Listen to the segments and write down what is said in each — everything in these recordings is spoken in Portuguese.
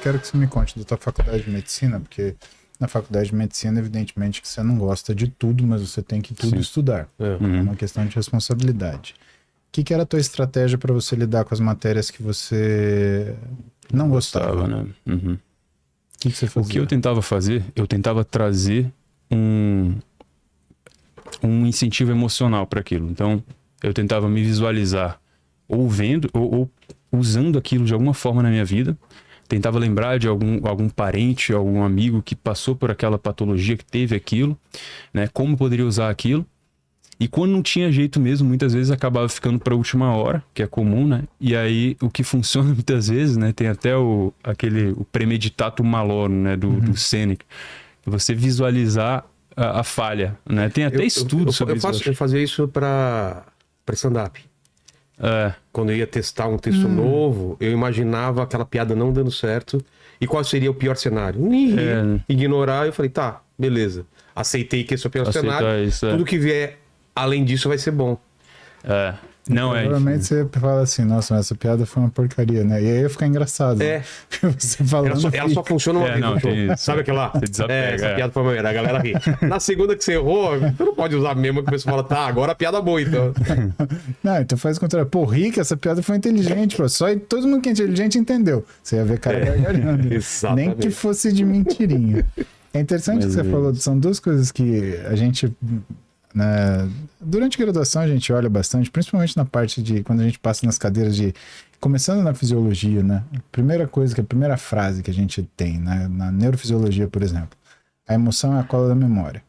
quero que você me conte da tua faculdade de medicina, porque na faculdade de medicina, evidentemente, que você não gosta de tudo, mas você tem que tudo estudar. É uma questão de responsabilidade. O que era a tua estratégia para você lidar com as matérias que você não gostava, né? O que você fazia? O que eu tentava fazer, eu tentava trazer um incentivo emocional para aquilo. Então, eu tentava me visualizar ou vendo, ou usando aquilo de alguma forma na minha vida. Tentava lembrar de algum parente, algum amigo que passou por aquela patologia, que teve aquilo, né? Como poderia usar aquilo. E quando não tinha jeito mesmo, muitas vezes acabava ficando para a última hora, que é comum, né? E aí, o que funciona muitas vezes, né? Tem até o premeditato malorum, né? Do Sêneca. Você visualizar a falha, né? Tem até estudos sobre isso. Eu fazia isso para stand-up. Quando eu ia testar um texto novo, eu imaginava aquela piada não dando certo. E qual seria o pior cenário? Ignorar, eu falei, tá, beleza. Aceitei que esse é o pior cenário. Tudo que vier além disso vai ser bom. Provavelmente você fala assim, nossa, mas essa piada foi uma porcaria, né? E aí ia ficar engraçado. Né? Você falando ela só funciona uma vez no show. Sabe aquela? Essa piada foi uma merda, a galera ri. Na segunda que você errou, você não pode usar mesmo que a pessoa fala, tá, agora a piada boa, então. Não, então faz o contrário. Pô, Rick, essa piada foi inteligente, pô. Só todo mundo que é inteligente entendeu. Você ia ver cara gargalhando. Exatamente. Nem que fosse de mentirinha. É interessante que você falou, são duas coisas que a gente... durante a graduação a gente olha bastante, principalmente na parte de quando a gente passa nas cadeiras de começando na fisiologia, né? A primeira frase que a gente tem, né? Na neurofisiologia, por exemplo, a emoção é a cola da memória.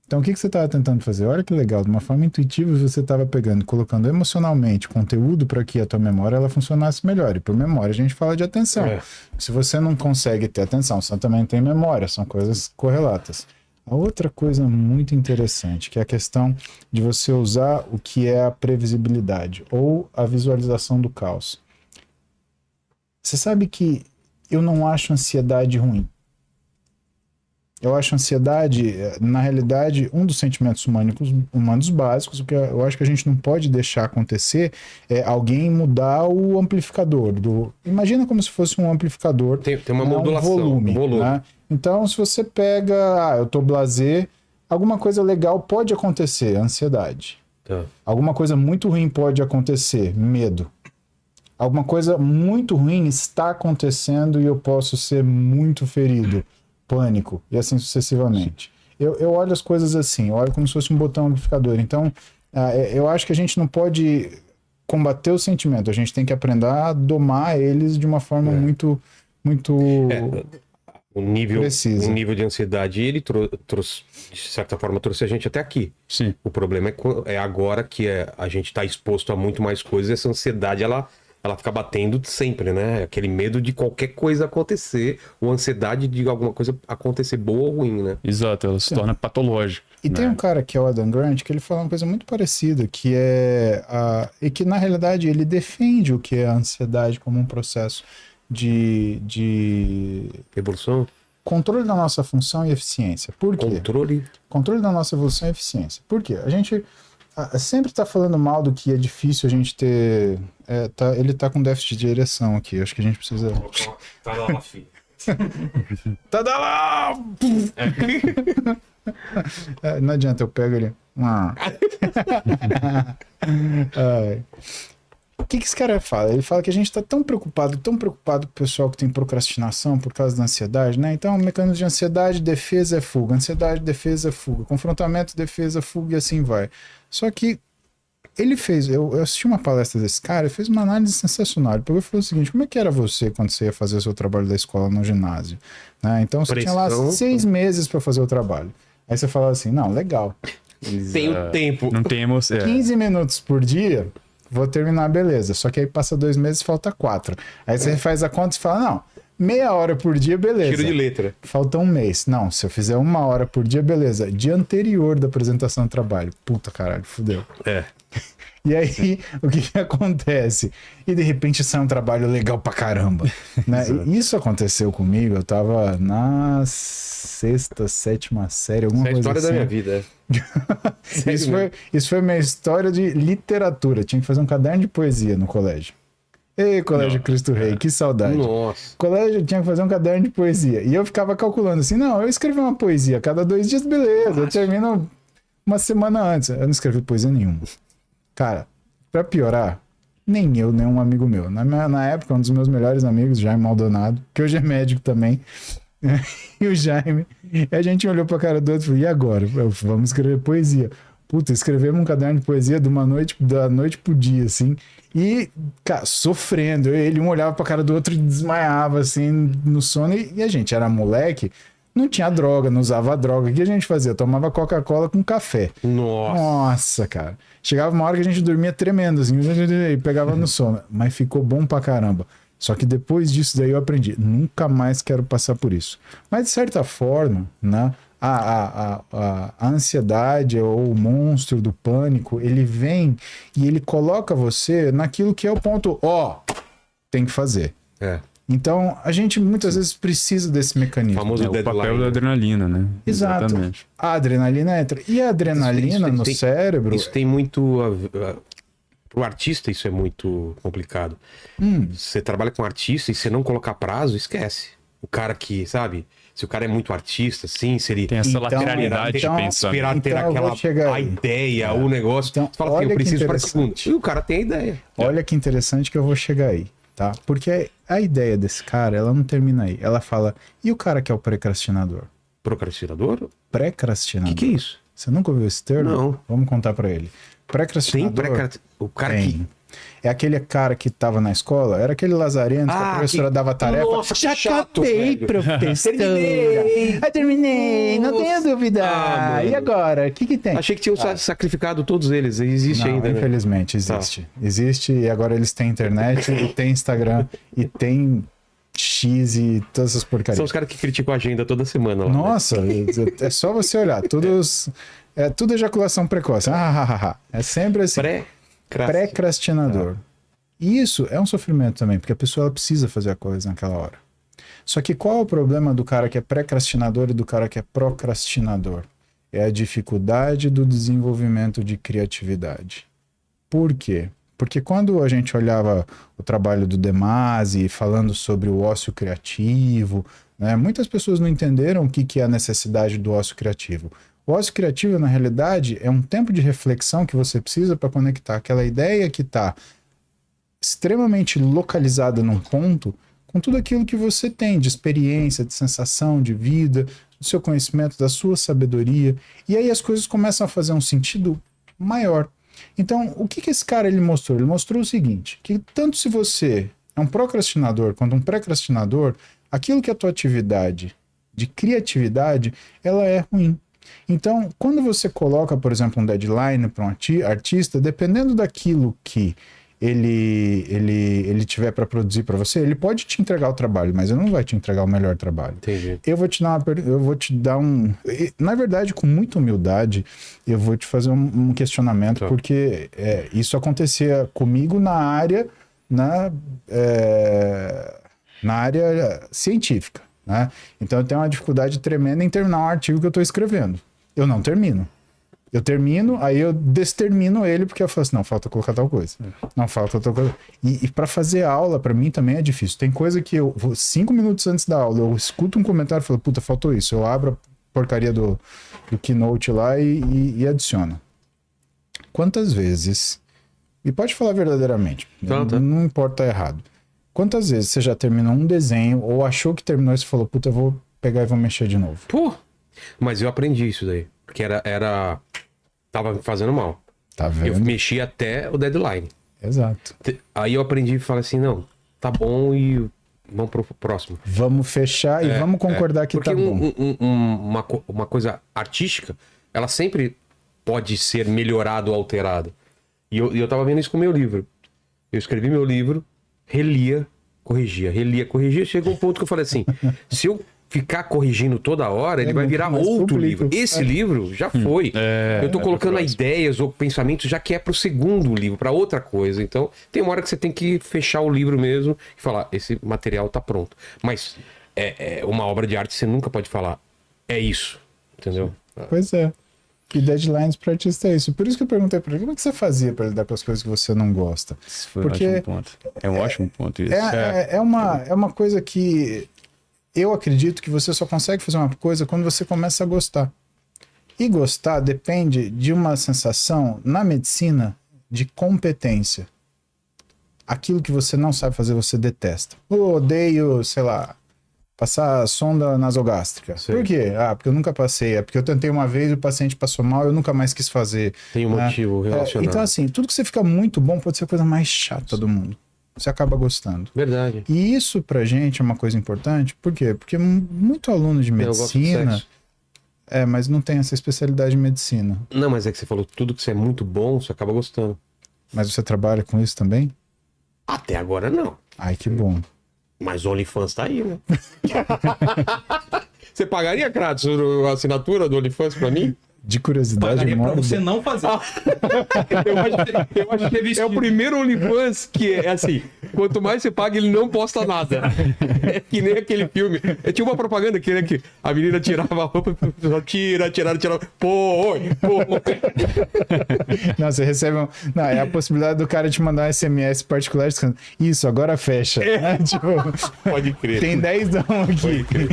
Então o que você estava tentando fazer? Olha que legal, de uma forma intuitiva você estava pegando, colocando emocionalmente conteúdo para que a tua memória ela funcionasse melhor. E por memória a gente fala de atenção. Se você não consegue ter atenção, você também tem memória, são coisas correlatas. A outra coisa muito interessante, que é a questão de você usar o que é a previsibilidade ou a visualização do caos. Você sabe que eu não acho ansiedade ruim. Eu acho ansiedade, na realidade, um dos sentimentos humanos básicos, porque eu acho que a gente não pode deixar acontecer é alguém mudar o amplificador. Imagina como se fosse um amplificador. Tem uma modulação. Volume. Né? Então, se você pega, eu tô blasé, alguma coisa legal pode acontecer, ansiedade. Alguma coisa muito ruim pode acontecer, medo. Alguma coisa muito ruim está acontecendo e eu posso ser muito ferido. Pânico, e assim sucessivamente. Eu olho as coisas assim, eu olho como se fosse um botão amplificador. Então, eu acho que a gente não pode combater o sentimento, a gente tem que aprender a domar eles de uma forma muito precisa. O nível de ansiedade, ele trouxe, de certa forma, trouxe a gente até aqui. Sim. O problema é agora que a gente está exposto a muito mais coisas, essa ansiedade, ela fica batendo sempre, né? Aquele medo de qualquer coisa acontecer, ou ansiedade de alguma coisa acontecer boa ou ruim, né? Exato, ela se torna patológica. E tem um cara que é o Adam Grant, que ele fala uma coisa muito parecida, que é... e que, na realidade, ele defende o que é a ansiedade como um processo de evolução? Controle da nossa função e eficiência. Por quê? Controle da nossa evolução e eficiência. Por quê? A gente... sempre tá falando mal do que é difícil a gente ter... ele tá com déficit de ereção aqui. Acho que a gente precisa... Tá lá, filho. Tá da lá! Não adianta, eu pego ele... O que esse cara fala? Ele fala que a gente tá tão preocupado com o pessoal que tem procrastinação por causa da ansiedade, né? Então, o mecanismo de ansiedade, defesa é fuga. Ansiedade, defesa é fuga. Confrontamento, defesa, fuga e assim vai. Só que ele fez... Eu assisti uma palestra desse cara, ele fez uma análise sensacional. Ele pegou e falou o seguinte, como é que era você quando você ia fazer o seu trabalho da escola no ginásio? Né? Então, você tinha lá 6 meses para fazer o trabalho. Aí você falava assim, não, legal. Tenho tempo. Não temos... 15 minutos por dia... Vou terminar, beleza. Só que aí passa 2 meses e falta 4. Aí você faz a conta e fala, não, meia hora por dia, beleza. Tiro de letra. Falta 1 mês. Não, se eu fizer 1 hora por dia, beleza. Dia anterior da apresentação do trabalho. Puta caralho, fudeu. E aí, o que acontece? E de repente sai um trabalho legal pra caramba. Né? Isso aconteceu comigo, eu tava na 6ª, 7ª série, alguma coisa assim. É a história da minha vida. Isso foi minha história de literatura. Tinha que fazer um caderno de poesia no colégio. Ei, Colégio Cristo Rei, que saudade. Nossa. Colégio tinha que fazer um caderno de poesia. E eu ficava calculando assim, não, eu escrevi uma poesia a cada 2 dias, beleza, eu termino uma semana antes. Eu não escrevi poesia nenhuma. Cara, pra piorar, nem eu, nem um amigo meu. Na época, um dos meus melhores amigos, Jaime Maldonado, que hoje é médico também, e o Jaime, a gente olhou pra cara do outro e falou, e agora? Vamos escrever poesia. Puta, escrevemos um caderno de poesia da noite pro dia, assim, e, cara, sofrendo. Ele um olhava pra cara do outro e desmaiava, assim, no sono, e a gente era moleque, não tinha droga, não usava droga. O que a gente fazia? Tomava Coca-Cola com café. Nossa, cara. Chegava uma hora que a gente dormia tremendo, assim, e pegava no sono. Mas ficou bom pra caramba. Só que depois disso daí eu aprendi. Nunca mais quero passar por isso. Mas, de certa forma, né, a ansiedade ou o monstro do pânico, ele vem e ele coloca você naquilo que é o ponto, tem que fazer. Então, a gente muitas vezes precisa desse mecanismo. O famoso o papel da adrenalina, né? Exato. Exatamente. A adrenalina entra. E a adrenalina no cérebro... Isso tem muito... Pro artista isso é muito complicado. Você trabalha com artista e você não colocar prazo, esquece. O cara que, sabe... Se o cara é muito artista, assim, se ele... Tem essa lateralidade de pensar. Esperar ter a ideia, o negócio. Então, você fala assim, eu preciso para segundo. E o cara tem a ideia. Olha que interessante que eu vou chegar aí, tá? Porque a ideia desse cara, ela não termina aí. Ela fala, e o cara que é o precrastinador? Procrastinador? Precrastinador. O que é isso? Você nunca ouviu esse termo? Não. Vamos contar pra ele. Precrastinador... O cara tem. que... É aquele cara que tava na escola, era aquele lazarento que a professora dava tarefa. Nossa, já chato, acabei, velho. professora. Terminei, não tenho dúvida. E agora? O que tem? Achei que tinham sacrificado todos eles. Existe não, ainda, infelizmente, né? existe. Existe e agora eles têm internet, e tem Instagram, e tem X e todas essas porcarias. São os caras que criticam a agenda toda semana. Lá, nossa, né? É só você olhar. Tudo ejaculação precoce. É sempre assim. Precrastinador. Isso é um sofrimento também, porque a pessoa ela precisa fazer a coisa naquela hora. Só que qual é o problema do cara que é precrastinador e do cara que é procrastinador? É a dificuldade do desenvolvimento de criatividade. Por quê? Porque quando a gente olhava o trabalho do De Masi falando sobre o ócio criativo, né, muitas pessoas não entenderam o que é a necessidade do ócio criativo. O ócio criativo, na realidade, é um tempo de reflexão que você precisa para conectar aquela ideia que está extremamente localizada num ponto com tudo aquilo que você tem de experiência, de sensação, de vida, do seu conhecimento, da sua sabedoria. E aí as coisas começam a fazer um sentido maior. Então, o que esse cara ele mostrou? Ele mostrou o seguinte, que tanto se você é um procrastinador quanto um precrastinador, aquilo que é a tua atividade de criatividade, ela é ruim. Então, quando você coloca, por exemplo, um deadline para um artista, dependendo daquilo que ele tiver para produzir para você, ele pode te entregar o trabalho, mas ele não vai te entregar o melhor trabalho. Entendi. Eu vou te dar um... Na verdade, com muita humildade, eu vou te fazer um questionamento, porque isso acontecia comigo na área científica. Né? Então eu tenho uma dificuldade tremenda em terminar um artigo que eu estou escrevendo. Eu não termino. Eu termino, aí eu destermino ele, porque eu falo assim, não, falta colocar tal coisa. Não, falta tal coisa. E para fazer aula, para mim também é difícil. Tem coisa que eu, 5 minutos antes da aula, eu escuto um comentário e falo, puta, faltou isso. Eu abro a porcaria do Keynote lá e adiciono. Quantas vezes, e pode falar verdadeiramente, não importa errado. Quantas vezes você já terminou um desenho ou achou que terminou e você falou, puta, eu vou pegar e vou mexer de novo? Pô, mas eu aprendi isso daí. Porque tava me fazendo mal. Tá vendo? Eu mexi até o deadline. Exato. Aí eu aprendi e falei assim, não, tá bom e vamos pro próximo. Vamos fechar e vamos concordar que tá bom. Uma coisa artística, ela sempre pode ser melhorada ou alterada. E eu tava vendo isso com o meu livro. Eu escrevi meu livro, relia, corrigia. Chegou um ponto que eu falei assim, se eu ficar corrigindo toda hora, ele vai virar outro livro. Esse livro já foi. Eu tô colocando ideias ou pensamentos já que é pro segundo livro, para outra coisa. Então, tem uma hora que você tem que fechar o livro mesmo e falar, esse material tá pronto. Mas uma obra de arte você nunca pode falar, é isso. Entendeu? Pois é. E deadlines para artista é isso. Por isso que eu perguntei para ele, como é que você fazia para lidar com as coisas que você não gosta? Isso foi um ótimo ponto. É um ótimo ponto isso. É uma coisa que eu acredito que você só consegue fazer uma coisa quando você começa a gostar. E gostar depende de uma sensação, na medicina, de competência. Aquilo que você não sabe fazer, você detesta. Eu odeio, sei lá, passar sonda nasogástrica. Sei. Por quê? Porque eu nunca passei. É porque eu tentei uma vez, o paciente passou mal, eu nunca mais quis fazer. Tem um motivo relacionado. Então, assim, tudo que você fica muito bom pode ser a coisa mais chata do mundo. Você acaba gostando. Verdade. E isso pra gente é uma coisa importante. Por quê? Porque muito aluno de medicina... mas não tem essa especialidade em medicina. Não, mas é que você falou, tudo que você é muito bom, você acaba gostando. Mas você trabalha com isso também? Até agora não. Ai, que bom. Mas o OnlyFans tá aí, né? Você pagaria, Kratos, a assinatura do OnlyFans pra mim? De curiosidade, pagaria pra você não fazer. Eu acho que é o primeiro OnlyFans que é assim, quanto mais você paga, ele não posta nada. É que nem aquele filme. Tinha uma propaganda que, né, que a menina tirava a roupa, tirava. Pô, oi, pô. Não, você recebe Não, é a possibilidade do cara te mandar um SMS particular dizendo, isso, agora fecha. Tipo, Pode crer. tem 10 aqui. Pode crer.